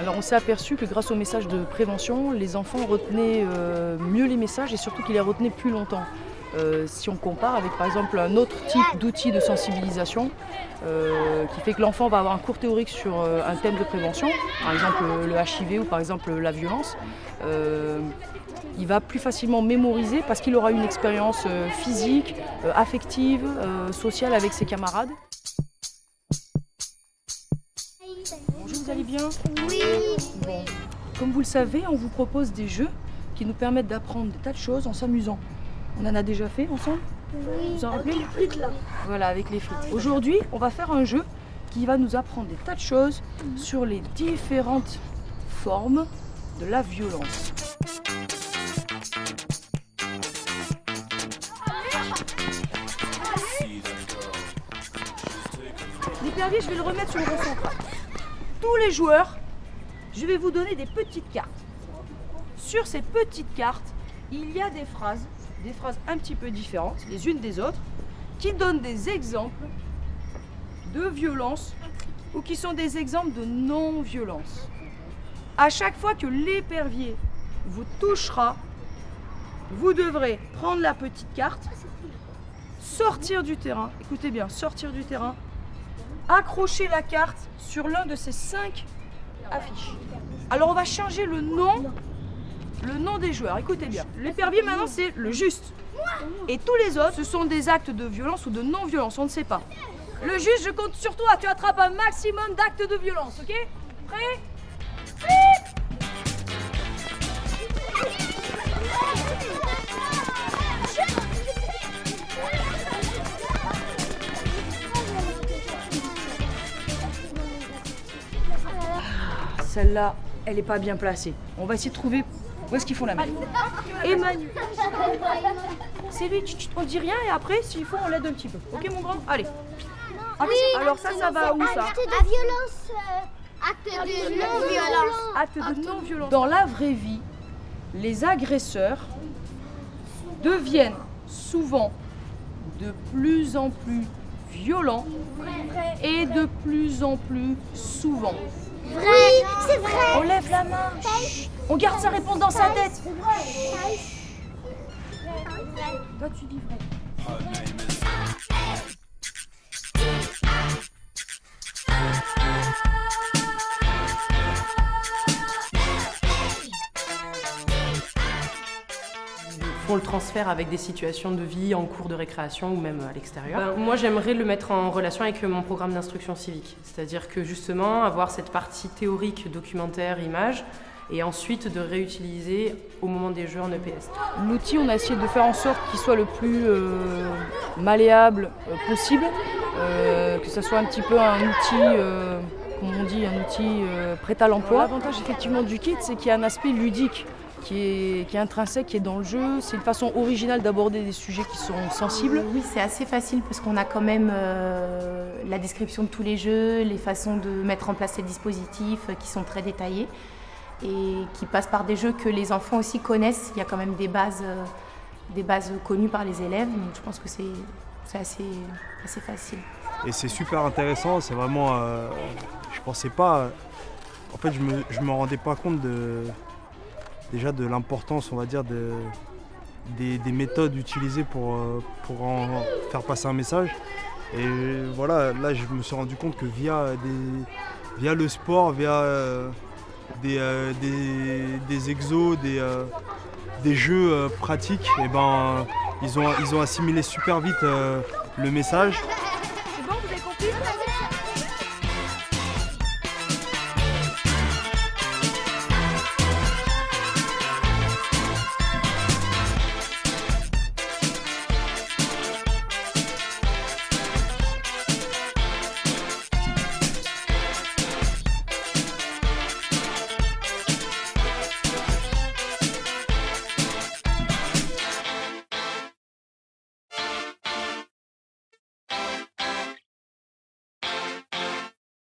Alors on s'est aperçu que grâce aux messages de prévention, les enfants retenaient mieux les messages et surtout qu'ils les retenaient plus longtemps. Si on compare avec par exemple un autre type d'outil de sensibilisation qui fait que l'enfant va avoir un cours théorique sur un thème de prévention, par exemple le HIV ou par exemple la violence, il va plus facilement mémoriser parce qu'il aura une expérience physique, affective, sociale avec ses camarades. Bonjour, vous allez bien? Oui. Bon. Comme vous le savez, on vous propose des jeux qui nous permettent d'apprendre des tas de choses en s'amusant. On en a déjà fait ensemble? Oui. Vous en rappelez? Avec les frites là. Voilà, avec les frites. Aujourd'hui, on va faire un jeu qui va nous apprendre des tas de choses sur les différentes formes de la violence. L'épervier, je vais le remettre sur le rond central. Tous les joueurs, je vais vous donner des petites cartes. Sur ces petites cartes, il y a des phrases un petit peu différentes, les unes des autres, qui donnent des exemples de violence ou qui sont des exemples de non-violence. À chaque fois que l'épervier vous touchera, vous devrez prendre la petite carte, sortir du terrain, écoutez bien, sortir du terrain, accrocher la carte sur l'un de ces 5 affiches. Alors on va changer le nom des joueurs, écoutez bien. L'épervier maintenant c'est le juste. Et tous les autres, ce sont des actes de violence ou de non-violence, on ne sait pas. Le juste, je compte sur toi, tu attrapes un maximum d'actes de violence, ok? Prêt? Celle-là, elle n'est pas bien placée. On va essayer de trouver où est-ce qu'ils font la main. Emmanuel. C'est lui, on dit rien et après, s'il faut, on l'aide un petit peu. Ok mon grand? Allez. Oui. Alors ça va où ça? Acte de violence. Acte de non-violence. Acte de non-violence. Dans la vraie vie, les agresseurs deviennent souvent de plus en plus violents et de plus en plus souvent. Vrai, c'est vrai. On lève la main. Chut. On garde sa réponse dans sa tête. Toi, tu dis vrai. Font le transfert avec des situations de vie en cours de récréation ou même à l'extérieur. Moi, j'aimerais le mettre en relation avec mon programme d'instruction civique. C'est-à-dire que justement, avoir cette partie théorique, documentaire, image, et ensuite de réutiliser au moment des jeux en EPS. L'outil, on a essayé de faire en sorte qu'il soit le plus malléable possible, que ce soit un petit peu un outil, comme on dit, un outil prêt à l'emploi. L'avantage effectivement du kit, c'est qu'il y a un aspect ludique qui est intrinsèque, qui est dans le jeu. C'est une façon originale d'aborder des sujets qui sont sensibles. Oui, c'est assez facile parce qu'on a quand même la description de tous les jeux, les façons de mettre en place ces dispositifs qui sont très détaillés et qui passent par des jeux que les enfants aussi connaissent. Il y a quand même des bases connues par les élèves, donc je pense que c'est assez facile. Et c'est super intéressant, c'est vraiment... je pensais pas... En fait, je me rendais pas compte déjà de l'importance, on va dire, des méthodes utilisées pour en faire passer un message. Et voilà, là je me suis rendu compte que via le sport, via des exos, des jeux pratiques, et ben, ils ont assimilé super vite le message.